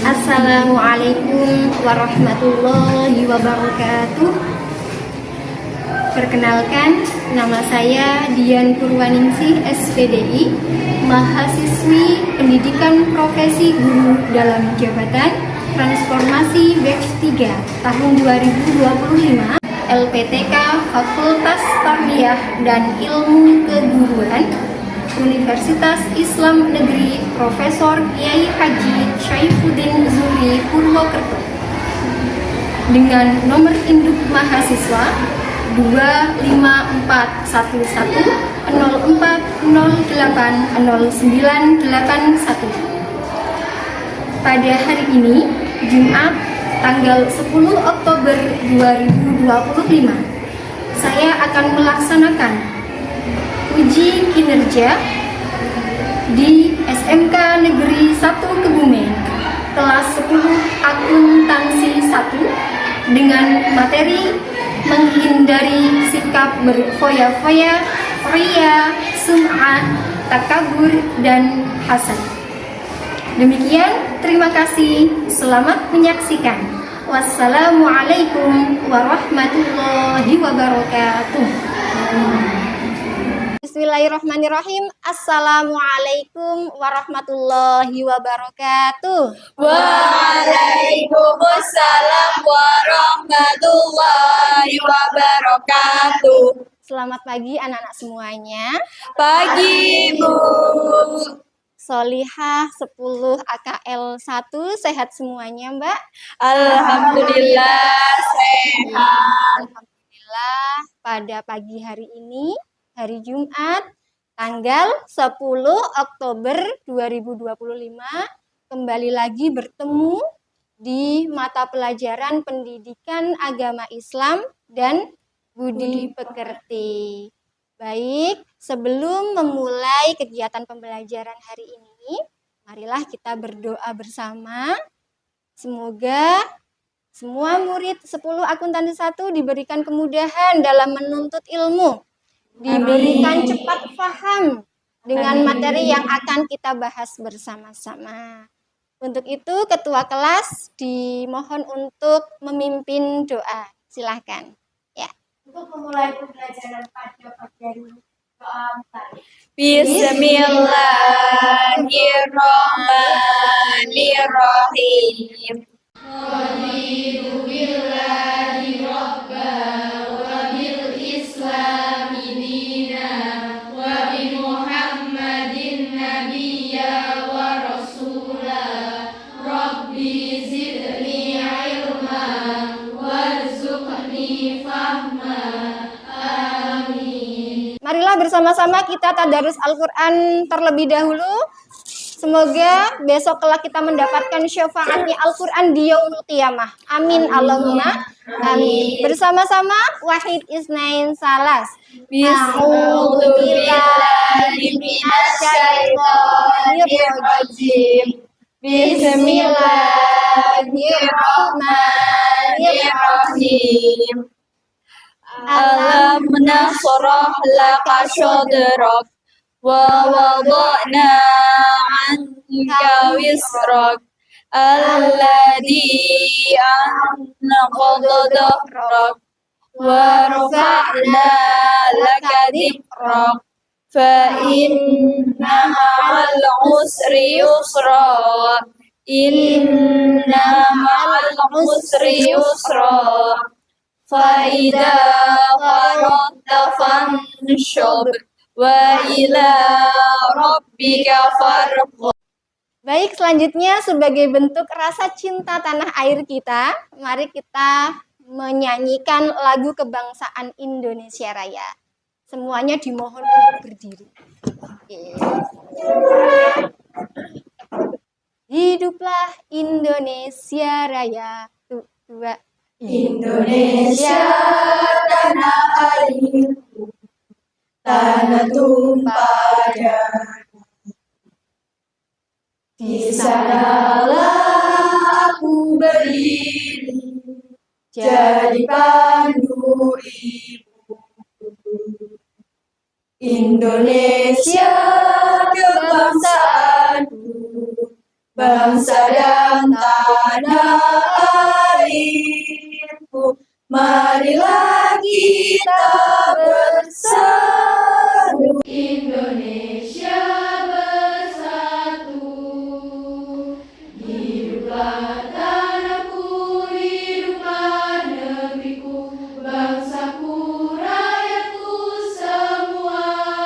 Assalamualaikum warahmatullahi wabarakatuh. Perkenalkan, nama saya Dian Purwaningsih SPDI, mahasiswi Pendidikan Profesi Guru dalam Jabatan Transformasi Batch 3 tahun 2025, LPTK Fakultas Tarbiyah dan Ilmu Keguruan, Universitas Islam Negeri Profesor Kiai Haji Syaifuddin Zuhri Purwokerto, dengan nomor induk mahasiswa 2541104080981. Pada hari ini, Jumat tanggal 10 Oktober 2025, saya akan melaksanakan uji kinerja di SMK Negeri 1 Kebumen, kelas 10 akuntansi 1, dengan materi menghindari sikap berfoya-foya, ria, sum'ah, takabur, dan hasad. Demikian, terima kasih. Selamat menyaksikan. Wassalamualaikum warahmatullahi wabarakatuh. Bismillahirrahmanirrahim. Assalamualaikum warahmatullahi wabarakatuh. Waalaikumsalam warahmatullahi wabarakatuh. Selamat pagi anak-anak semuanya. Pagi, Bu. Solihah 10 AKL 1, sehat semuanya, Mbak? Alhamdulillah sehat. Alhamdulillah, pada pagi hari ini, hari Jumat, tanggal 10 Oktober 2025, kembali lagi bertemu di mata pelajaran Pendidikan Agama Islam dan Budi Pekerti. Baik, sebelum memulai kegiatan pembelajaran hari ini, marilah kita berdoa bersama. Semoga semua murid 10 akuntansi 1 diberikan kemudahan dalam menuntut ilmu, diberikan cepat paham dengan materi yang akan kita bahas bersama-sama. Untuk itu, ketua kelas dimohon untuk memimpin doa. Silahkan. Ya. Untuk memulai pembelajaran pada pagi hari ini, doa mulai. Bismillahirrahmanirrahim. Raditu billahi rabba wa bil islami dina wa bi Muhammadin nabiyya wa rasula. Rabbi zidni ilma warzuqni fahma. Amin. Marilah bersama-sama kita tadarus Al-Quran terlebih dahulu. Semoga besok kelak kita mendapatkan syafaatnya Al-Quran di yaumul qiyamah. Amin Allahumma amin. Bersama-sama wahid isnain salas. A'udzubillahi minasyaitonirrajim. Bismillahirrahmanirrahim. Alam nashrah laka sadrak wa wada'na 'anka wisrak alladhi anqadha dhahrak wa rafa'na laka dhikrak fa inna ma'al usri yusra inna ma'al usri yusra fa idza faragta fanshab wa ila rabbika farghab. Baik, selanjutnya sebagai bentuk rasa cinta tanah air kita, mari kita menyanyikan lagu kebangsaan Indonesia Raya. Semuanya dimohon untuk berdiri. Oke. Hiduplah Indonesia Raya. Tuh, dua. Indonesia tanah airku, tanah tumpah darahku. Di sanalah aku berdiri, jadi pandu ibu. Indonesia kebangsaanku, bangsa dan tanah airku. Marilah kita bersatu. Indonesia bersatu, hiduplah tanahku, hiduplah negeriku, bangsaku, rakyatku semuanya.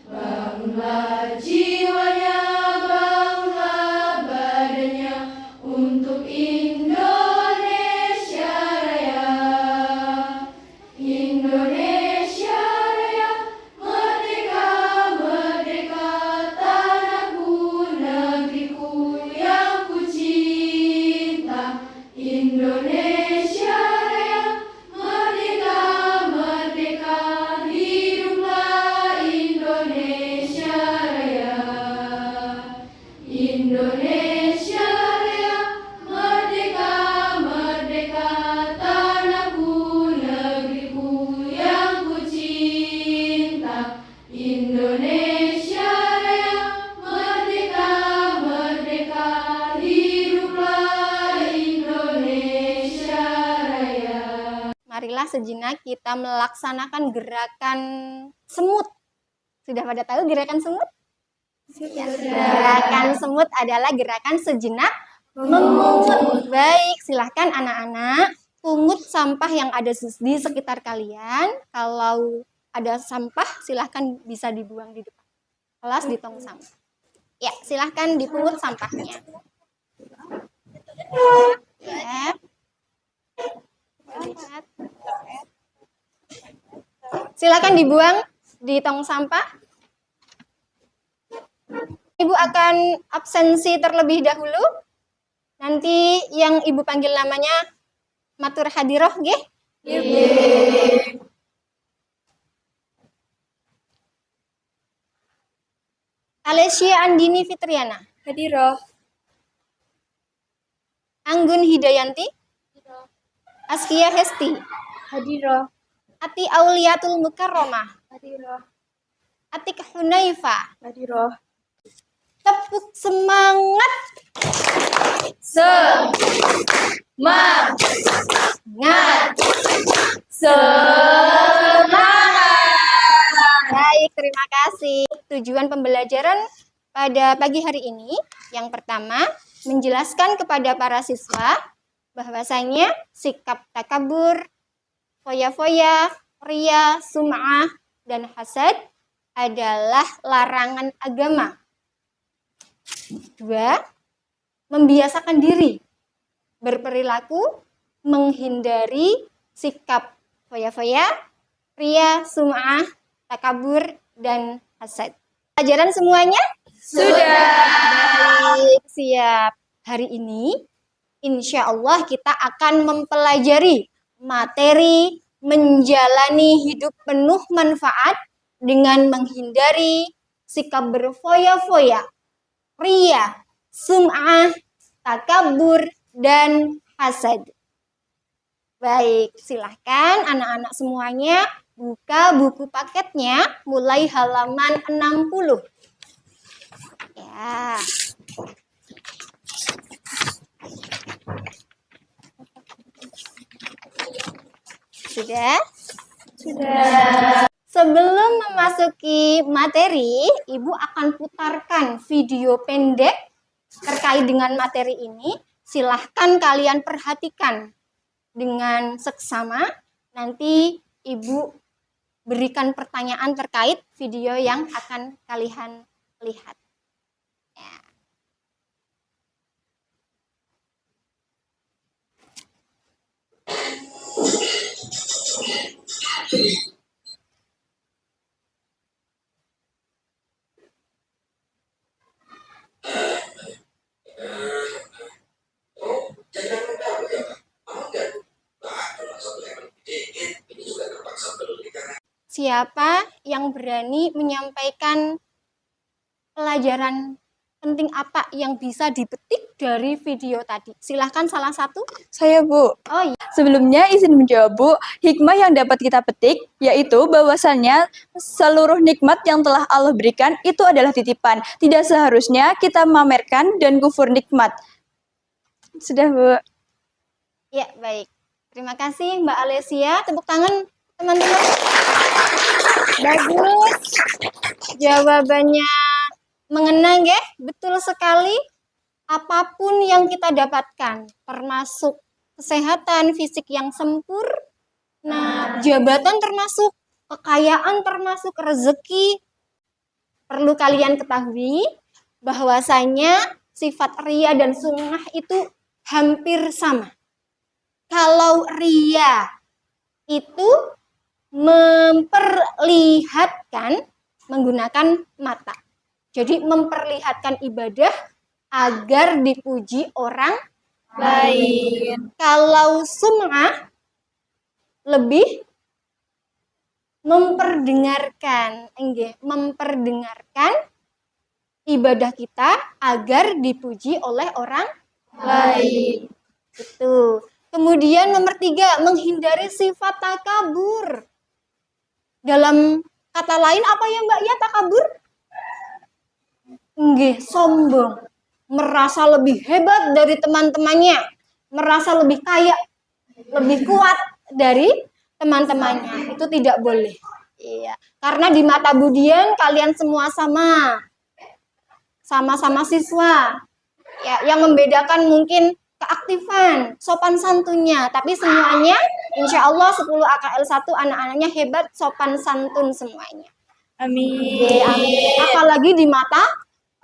Bangunlah jiwanya, bangunlah badannya untuk Indonesia Raya. Indonesia Raya, merdeka, merdeka, tanahku, negeriku yang ku cinta. Indonesia Raya, merdeka, merdeka, hiduplah Indonesia Raya. Indonesia Raya, merdeka, merdeka, tanahku, negeriku yang ku cinta. Indonesia Raya, merdeka, merdeka, hiduplah Indonesia Raya. Marilah sejenak kita melaksanakan gerakan semut. Sudah pada tahu gerakan semut? Ya, gerakan semut adalah gerakan sejenak memungut. Baik, silahkan anak-anak pungut sampah yang ada di sekitar kalian. Kalau ada sampah, silahkan bisa dibuang di depan kelas di tong sampah. Ya, silahkan dipungut sampahnya. Ya. Lihat. Silakan dibuang di tong sampah. Ibu akan absensi terlebih dahulu. Nanti yang Ibu panggil namanya matur hadiroh, nggih? Alessia Andini Fitriana. Hadiroh. Anggun Hidayanti. Askia Hesti. Hadiroh. Ati Auliatul Mukarromah. Hadiroh. Atik Hunaifa. Hadiroh. Tepuk semangat. Semangat. Baik, terima kasih. Tujuan pembelajaran pada pagi hari ini, yang pertama, menjelaskan kepada para siswa bahwasanya sikap takabur, foya-foya, ria, sum'ah, dan hasad adalah larangan agama. 2. Membiasakan diri berperilaku menghindari sikap foya-foya, ria, sum'ah, takabur, dan hasad. Pelajaran semuanya? Sudah. Baik, siap. Hari ini, insya Allah kita akan mempelajari materi menjalani hidup penuh manfaat dengan menghindari sikap berfoya-foya, ria, sum'ah, takabur, dan hasad. Baik, silahkan anak-anak semuanya buka buku paketnya mulai halaman 60. Ya. Sudah? Sudah. Sebelum memasuki materi, Ibu akan putarkan video pendek terkait dengan materi ini. Silahkan kalian perhatikan dengan seksama. Nanti Ibu berikan pertanyaan terkait video yang akan kalian lihat. Ya. Siapa yang berani menyampaikan pelajaran penting apa yang bisa dipetik dari video tadi? Silahkan salah satu. Saya, Bu. Oh iya. Sebelumnya izin menjawab Bu, hikmah yang dapat kita petik yaitu bahwasannya seluruh nikmat yang telah Allah berikan itu adalah titipan. Tidak seharusnya kita memamerkan dan kufur nikmat. Sudah Bu. Ya, baik. Terima kasih Mbak Alesia. Tepuk tangan teman-teman. Bagus. Jawabannya mengena ya, betul sekali. Apapun yang kita dapatkan, termasuk kesehatan fisik yang sempurna, jabatan termasuk, kekayaan termasuk, rezeki. Perlu kalian ketahui bahwasanya sifat ria dan sum'ah itu hampir sama. Kalau ria itu memperlihatkan menggunakan mata. Jadi memperlihatkan ibadah agar dipuji orang lain. Kalau sum'ah lebih memperdengarkan, memperdengarkan ibadah kita agar dipuji oleh orang lain. Itu. Kemudian nomor 3, menghindari sifat takabur. Dalam kata lain apa ya Mbak ya takabur? Sombong. Merasa lebih hebat dari teman-temannya, merasa lebih kaya, lebih kuat dari teman-temannya. Itu tidak boleh. Iya, karena di mata Budian kalian semua sama-sama siswa. Ya, yang membedakan mungkin keaktifan, sopan santunnya, tapi semuanya insya Allah 10 AKL 1 anak-anaknya hebat, sopan santun semuanya. Amin. Amin. Apalagi di mata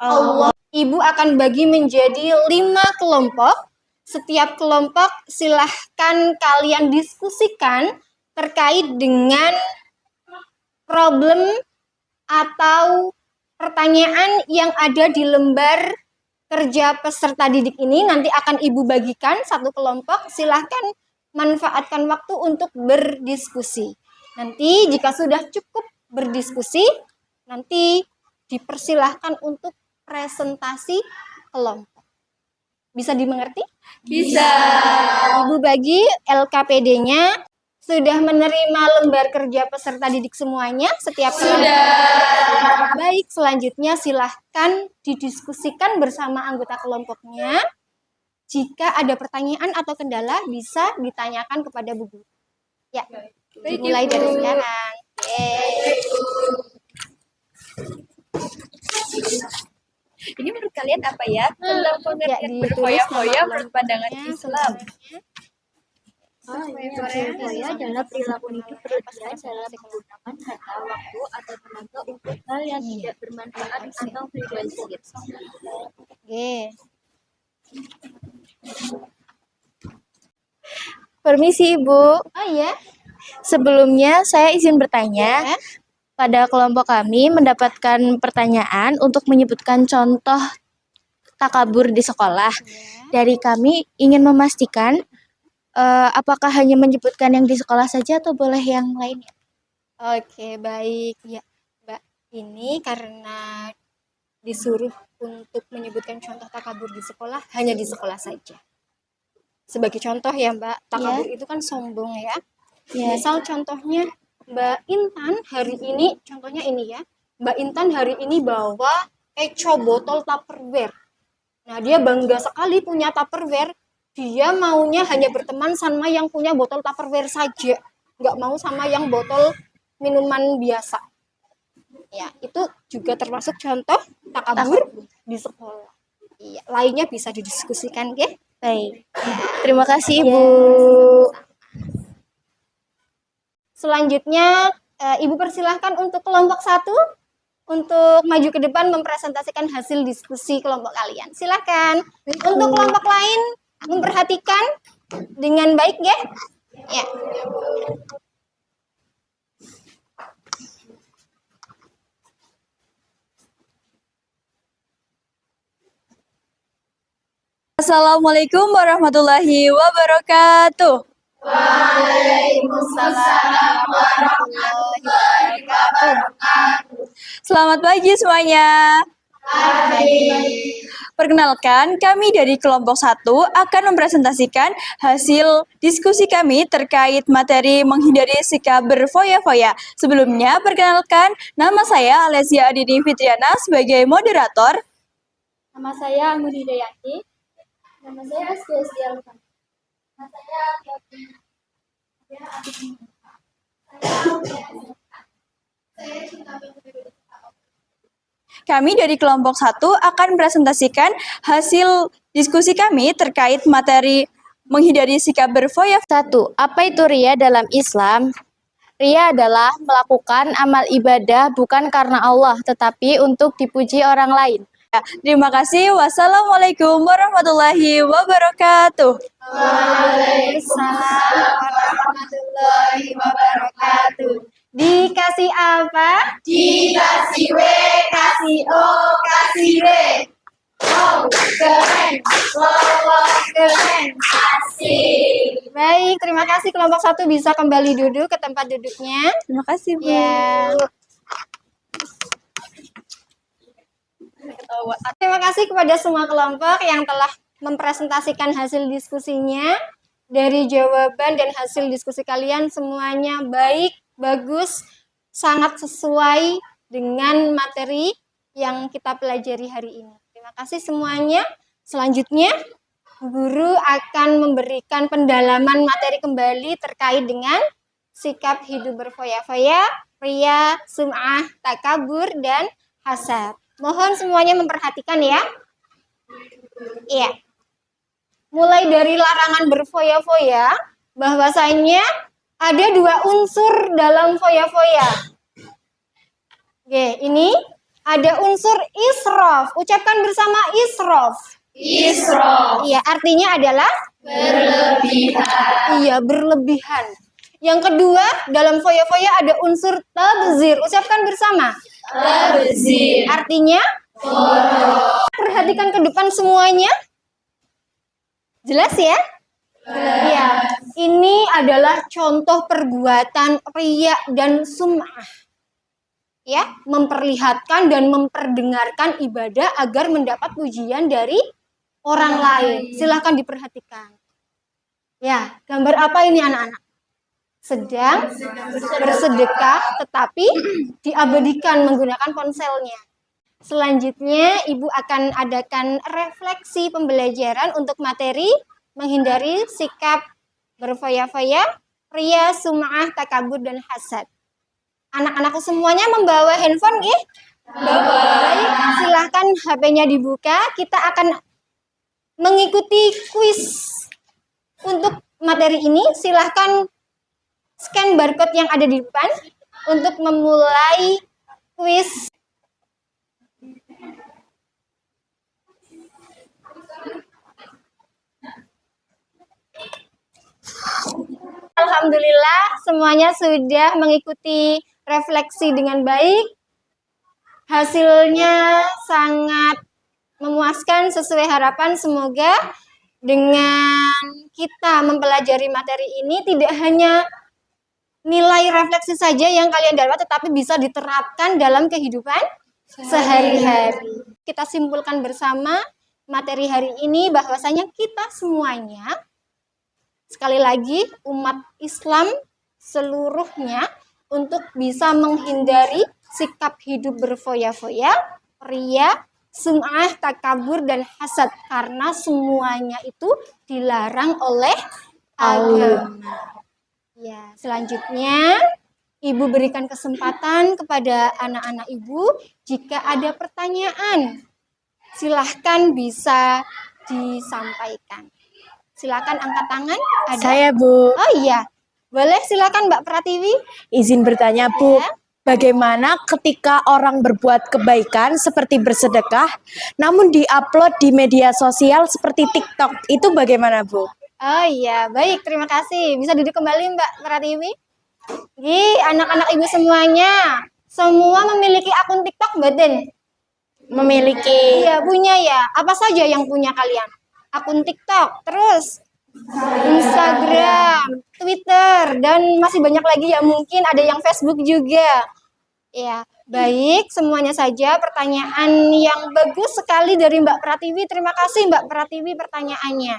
Allah. Ibu akan bagi menjadi 5 kelompok. Setiap kelompok silahkan kalian diskusikan terkait dengan problem atau pertanyaan yang ada di lembar kerja peserta didik ini. Nanti akan Ibu bagikan 1 kelompok. Silahkan manfaatkan waktu untuk berdiskusi. Nanti jika sudah cukup berdiskusi, nanti dipersilahkan untuk presentasi kelompok. Bisa dimengerti? Bisa. Ibu bagi LKPD-nya. Sudah menerima lembar kerja peserta didik semuanya? Setiap Sudah. Baik, selanjutnya silahkan didiskusikan bersama anggota kelompoknya. Jika ada pertanyaan atau kendala, bisa ditanyakan kepada Bu Guru. Ya, dimulai dari sekarang. Ini menurut kalian apa ya? Tentang pengertian ditulis berfoya-foya nama menurut pandangan kelompoknya Islam. Berfoya adalah perilaku hidup berlebihan dalam menggunakan harta, waktu, atau tenaga untuk hal yang tidak bermanfaat atau frekuensi. Oke. Permisi Ibu, Oh iya, sebelumnya saya izin bertanya. ya. Pada kelompok kami mendapatkan pertanyaan untuk menyebutkan contoh takabur di sekolah. Dari kami ingin memastikan apakah hanya menyebutkan yang di sekolah saja atau boleh yang lainnya? Oke, baik. Ya, Mbak. Ini karena disuruh untuk menyebutkan contoh takabur di sekolah, hanya di sekolah saja. Sebagai contoh ya Mbak, takabur itu kan sombong ya. Misal contohnya Mbak Intan hari ini, contohnya ini ya. Mbak Intan hari ini bawa eco botol Tupperware. Nah, dia bangga sekali punya Tupperware. Dia maunya hanya berteman sama yang punya botol Tupperware saja. Nggak mau sama yang botol minuman biasa. Ya, itu juga termasuk contoh takabur di sekolah. Iya, lainnya bisa didiskusikan, ya. Baik. Terima kasih Ibu. Selanjutnya, Ibu persilahkan untuk kelompok 1 untuk maju ke depan mempresentasikan hasil diskusi kelompok kalian. Silakan. Untuk kelompok lain memperhatikan dengan baik ya. Ya. Assalamualaikum warahmatullahi wabarakatuh. Waalaikumsalam warahmatullahi wabarakatuh. Selamat pagi semuanya. Perkenalkan, kami dari kelompok 1 akan mempresentasikan hasil diskusi kami terkait materi menghindari sikap berfoya-foya. Sebelumnya, perkenalkan, nama saya Alesia Adini Fitriana sebagai moderator. Nama saya Anggun Hidayati. Nama saya Askia Alvan. Nama saya Kami dari kelompok 1 akan mempresentasikan hasil diskusi kami terkait materi menghindari sikap berfoya. 1. Apa itu ria dalam Islam? Ria adalah melakukan amal ibadah bukan karena Allah, tetapi untuk dipuji orang lain. Terima kasih. Wassalamualaikum warahmatullahi wabarakatuh. Waalaikumsalam warahmatullahi wabarakatuh. Dikasih apa? Dikasih W, kasih O, kasih W. Wow, keren. Wow, keren. Asik. Baik, terima kasih kelompok 1 bisa kembali duduk ke tempat duduknya. Terima kasih, Bu. Ya. Terima kasih kepada semua kelompok yang telah mempresentasikan hasil diskusinya. Dari jawaban dan hasil diskusi kalian semuanya baik, bagus, sangat sesuai dengan materi yang kita pelajari hari ini. Terima kasih semuanya. Selanjutnya, guru akan memberikan pendalaman materi kembali terkait dengan sikap hidup berfoya-foya, ria, sum'ah, takabur, dan hasad. Mohon semuanya memperhatikan ya. Iya. Mulai dari larangan berfoya-foya, bahwasanya ada 2 unsur dalam foya-foya. Oke, ini ada unsur israf. Ucapkan bersama israf. Isrof. Iya, artinya adalah Berlebihan. iya, berlebihan. Yang kedua, dalam foya-foya ada unsur tabzir. Ucapkan bersama. Tabzir. Artinya perhatikan ke depan semuanya. Jelas ya? Iya. Ini adalah contoh perbuatan riya dan sum'ah. Ya, memperlihatkan dan memperdengarkan ibadah agar mendapat pujian dari orang lain. Silahkan diperhatikan. Ya, gambar apa ini anak-anak? Sedang bersedekah tetapi diabadikan menggunakan ponselnya. Selanjutnya, Ibu akan adakan refleksi pembelajaran untuk materi menghindari sikap berfoya-foya, ria, sum'ah, takabur, dan hasad. Anak-anakku semuanya membawa handphone, nggih? Baik, silahkan HP-nya dibuka. Kita akan mengikuti kuis untuk materi ini. Silahkan scan barcode yang ada di depan untuk memulai kuis. Alhamdulillah semuanya sudah mengikuti refleksi dengan baik. Hasilnya sangat memuaskan sesuai harapan. Semoga dengan kita mempelajari materi ini tidak hanya nilai refleksi saja yang kalian dapat, tetapi bisa diterapkan dalam kehidupan sehari-hari. Kita simpulkan bersama materi hari ini bahwasanya kita semuanya, sekali lagi umat Islam seluruhnya, untuk bisa menghindari sikap hidup berfoya-foya, ria, sum'ah, takabur, dan hasad. Karena semuanya itu dilarang oleh agama. Ya, selanjutnya Ibu berikan kesempatan kepada anak-anak Ibu. Jika ada pertanyaan, silahkan bisa disampaikan. Silakan angkat tangan. Ada? Saya, Bu. Oh iya, boleh silakan Mbak Pratiwi. Izin bertanya, Bu. Ya. Bagaimana ketika orang berbuat kebaikan seperti bersedekah, namun diupload di media sosial seperti TikTok, itu bagaimana, Bu? Oh iya, baik, terima kasih. Bisa duduk kembali Mbak Pratiwi. Anak-anak Ibu semuanya, semua memiliki akun TikTok, Baden? Memiliki. Iya, punya ya. Apa saja yang punya kalian? Akun TikTok, terus Instagram, Twitter, dan masih banyak lagi ya, mungkin ada yang Facebook juga. Ya, baik, semuanya saja pertanyaan yang bagus sekali dari Mbak Pratiwi. Terima kasih Mbak Pratiwi pertanyaannya.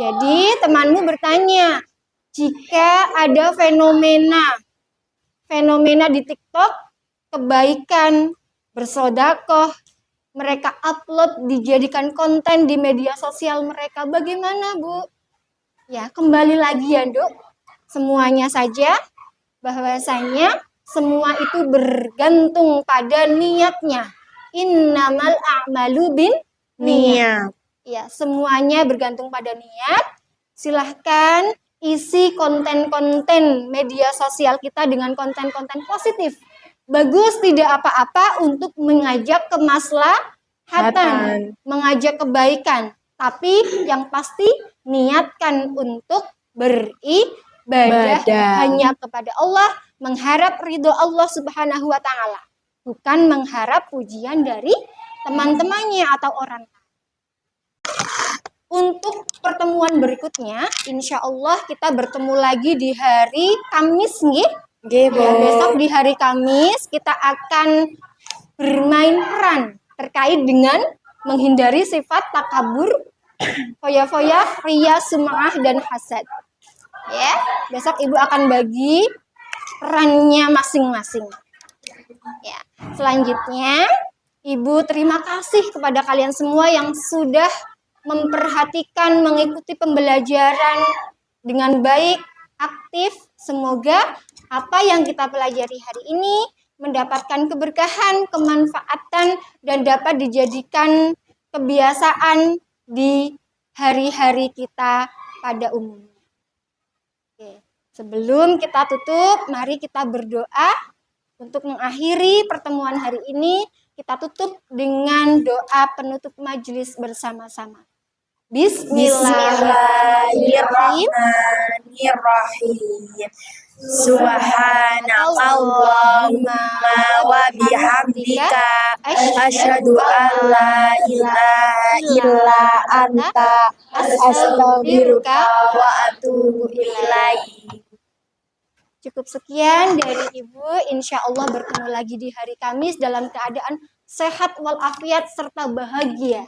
Jadi, temanmu bertanya, jika ada fenomena di TikTok, kebaikan, bersodakoh, mereka upload, dijadikan konten di media sosial mereka, bagaimana Bu? Ya, kembali lagi ya Dok, semuanya saja bahwasanya semua itu bergantung pada niatnya. Innamal a'malu bin niat. Ya, semuanya bergantung pada niat. Silahkan isi konten-konten media sosial kita dengan konten-konten positif. Bagus, tidak apa-apa untuk mengajak kemaslahatan, mengajak kebaikan. Tapi yang pasti niatkan untuk beribadah hanya kepada Allah, mengharap ridho Allah Subhanahu wa Ta'ala, bukan mengharap pujian dari teman-temannya atau orang lain. Untuk pertemuan berikutnya, insya Allah kita bertemu lagi di hari Kamis, nggih? Ya, besok di hari Kamis kita akan bermain peran terkait dengan menghindari sifat takabur, foya-foya, riya, sum'ah, dan hasad. Ya, besok Ibu akan bagi perannya masing-masing. Ya, selanjutnya Ibu terima kasih kepada kalian semua yang sudah memperhatikan, mengikuti pembelajaran dengan baik, aktif. Semoga apa yang kita pelajari hari ini mendapatkan keberkahan, kemanfaatan, dan dapat dijadikan kebiasaan di hari-hari kita pada umumnya. Oke. Sebelum kita tutup, mari kita berdoa untuk mengakhiri pertemuan hari ini. Kita tutup dengan doa penutup majelis bersama-sama. Bismillahirrahmanirrahim. Subhanakallahumma wa bihamdika asyhadu an la ilaha illa anta astaghfiruka wa atubu ilaik. Cukup sekian dari Ibu. Insya Allah bertemu lagi di hari Kamis dalam keadaan sehat walafiat serta bahagia.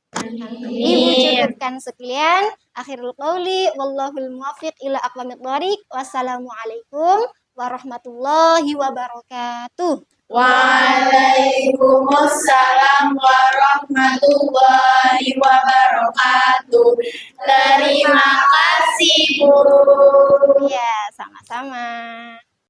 Ibu cukupkan sekian. Akhirul qauli wallahul muwaffiq ila aqwamit thoriq. Wassalamualaikum warahmatullahi wabarakatuh. Waalaikumsalam warahmatullahi wabarakatuh. Terima kasih, Bu. Ya, sama-sama.